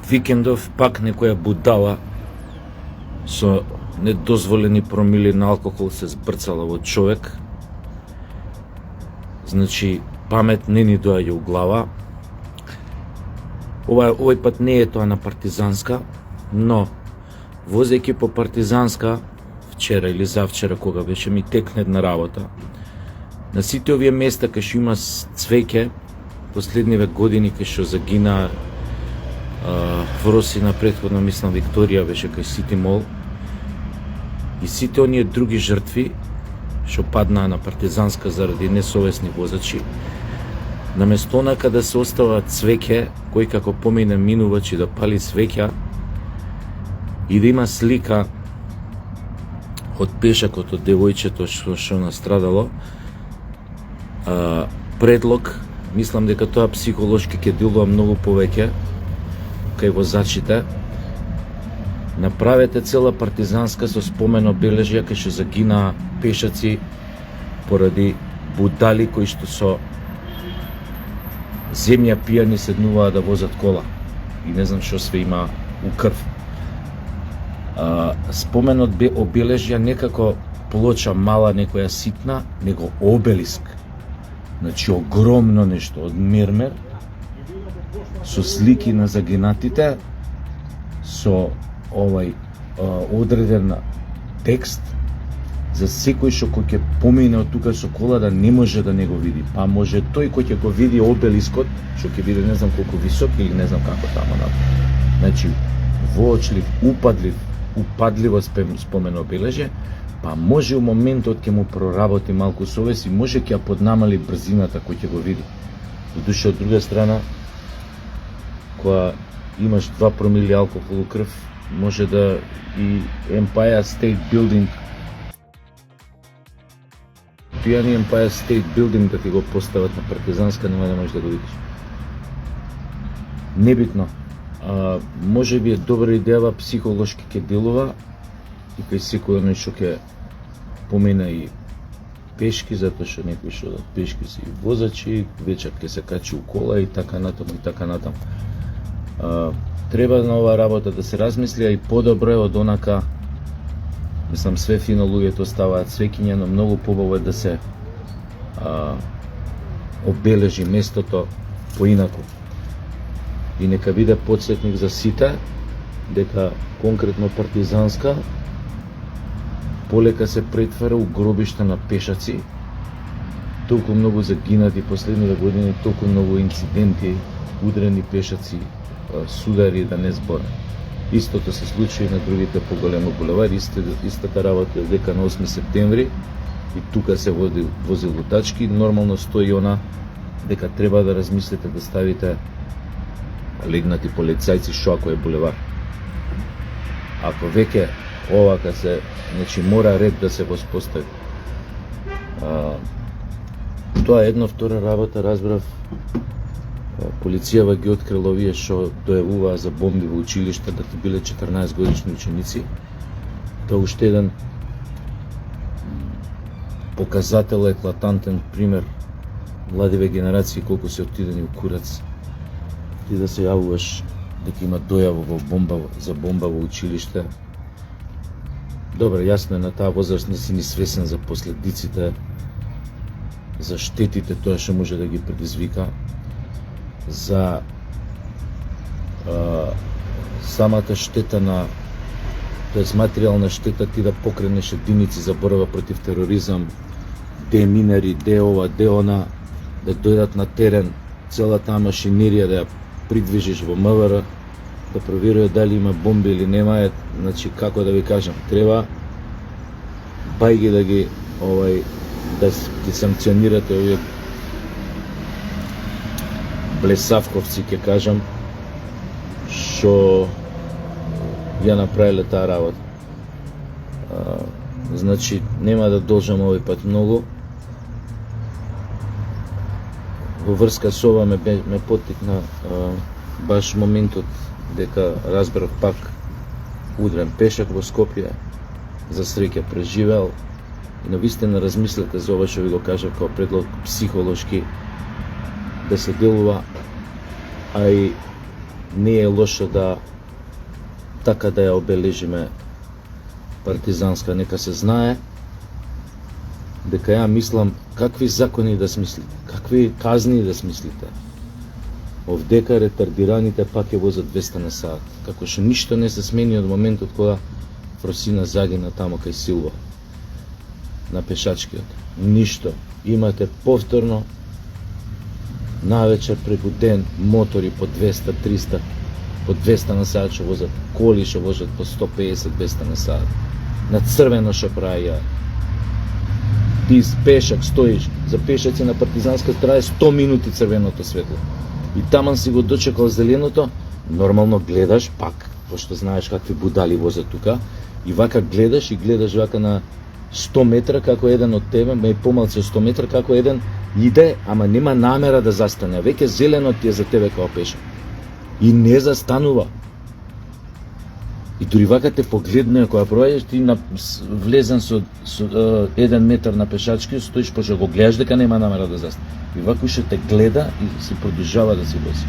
викендов пак некоја будала со недозволени промили на алкохол се збрцала во човек. Значи, памет не ни доаѓа у глава. Овој пат не е тоа на Партизанска, но возејќи по Партизанска вчера или завчера кога беше ми текне на работа, на сите овие места кај што има цвеќе, последниве години кај што загина во Росина, претходно мислам Викторија беше кај Сити Мол, и сите оние други жртви што паднаа на Партизанска заради несовесни возачи, наместо онака да се остава цвеќе, кој како помине минувач и да пали цвеќа и да има слика од пешакот, од девојчето што настрадало, предлог, мислам дека тоа психолошки ќе делува многу повеќе кај возачите. Направете цела Партизанска со спомен обележја кај што загинаа пешаци поради будали кои што со земја пијани седнуваа да возат кола и не знам што све има у крв. Споменот бе обележја некако плоча мала, некоја ситна, него обелиск. Значи огромно нешто од мермер со слики на загинатите, со одреден текст за секој што кој ќе помине од тука со кола да не може да не го види. Па може тој кој ќе го види обелискот, што ќе биде не знам колку висок или не знам како тамо на. Значи воочлив, упадливо спомен обележје, па може у моментот ќе му проработи малку совест и може ќе ја поднамали брзината кој ќе го види. Додуше од друга страна, кога имаш 2 промили алкохол у крв, може да и Empire State Building, пијани Empire State Building да ти го постават на Партизанска, нема да можеш да го видиш. Небитно. Може би е добра идеја, психолошки ќе делува и кај секој оној што ќе помина и пешки, затоа што некои што пешки се и возачи, вечер ќе се качи у кола и така натаму и така натаму. Треба на оваа работа да се размисли, а и подобро е од онака, мислам све фино луѓето ставаат свеќиња, но многу побаво е да се обележи местото поинаку. И нека биде подсетник за сите дека конкретно Партизанска полека се претвара у гробишта на пешаци. Толку многу загинати последниве години, толку многу инциденти, удрени пешаци, судари, да не зборам. Истото се случи и на другите поголеми булевари, истата работа е дека на 8 септември и тука се вози лутачки, нормално стои она дека треба да размислите да ставите легнати полицајци што ако е булевар. Ако веќе овака се, значи мора ред да се воспостави. Тоа е една втора работа, разбрав, полицијава ги открила овие што дојавуваа за бомби во училишта, да биле 14 годишни ученици. Тоа уште еден показател, еклатантен пример младиве генерации колку се отидени у курац. Ти да се јавуваш дека има дојава за бомба во училиште. Добре, јасно е на таа возраст не си ни свесен за последиците, за штетите тоа што може да ги предизвика, за самата штета на, тоест материјална штета, ти да покренеш единици за борба против тероризам, де минари, де ова, де она, да дојдат на терен, цела таа машинерија да ја придвижиш во МВР, да проверува дали има бомби или нема. Значи, како да ви кажам, треба бајги да ги да ги санкционирате овие блесавковци, ќе кажам, што ја направиле таа работа. Значи, нема да должам овој пат многу. Во врска со ова ме поттикна баш моментот дека разбрав пак удрен пешак во Скопје, за среќа преживел, и навистина размислете за ова што ви го кажав како предлог психолошки да се делува, а и не е лошо да така да ја обележиме партизанска, нека се знае дека ја мислам какви закони да смислите, какви казни да смислите. Овдека ретардираните пак ќе возат 200 на сат, како што ништо не се смени од моментот кога Фросина загина тамо кај Силва на пешачкиот. Ништо. Имате повторно навечер преку ден мотори по 200, 300, по 200 на сат што возат, коли што возат по 150, 200 на сат. На црвено што праја. Ти пешак стоиш, за пешаци на партизанска трае 100 минути црвеното светло. И таман си го дочекал зеленото, нормално гледаш, пак, пошто знаеш какви будали возат тука, и вака гледаш и гледаш вака на 100 метра како еден од тебе, ме помалце 100 метра како еден иде, ама нема намера да застане. Веќе зелено ти е за тебе како пешак. И не застанува. И дури вака те погледне кога проаѓаш, ти влезен со 1 метар на пешачки, стоиш пошто го гледаш дека нема намера да застане. И вака уште те гледа и се продолжава да се вози.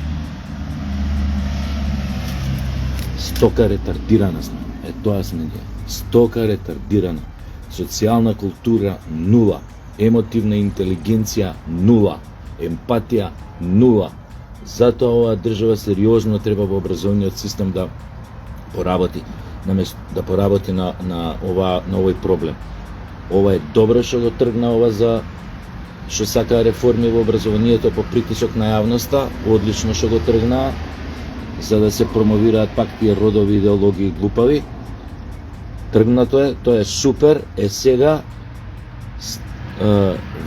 Стока ретардирана сме. Тоа сме ние. Стока ретардирана. Социјална култура нула. Емотивна интелигенција нула. Емпатија нула. Затоа оваа држава сериозно треба во образовниот систем да поработи, да поработи на овој проблем. Ова е добро што го тргна ова за што сака реформи во образованието по притисок на јавноста, одлично што го тргна, за да се промовираат пак тие родови идеологии глупави. Тргнато е, тоа е супер, сега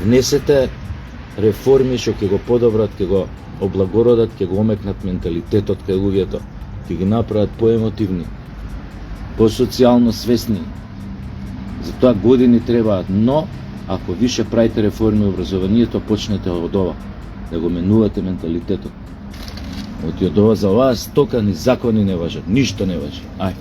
внесете реформи што ќе го подобрат, ќе го облагородат, ќе го омекнат менталитетот кај луѓето, ќе ги направат поемотивни, по-социјално свесни. Затоа години требаат, но ако више правите реформи во образованието, почнете од ова, да го менувате менталитетот. Од ова за оваа стока ни закони не важат, ништо не важи. Ај.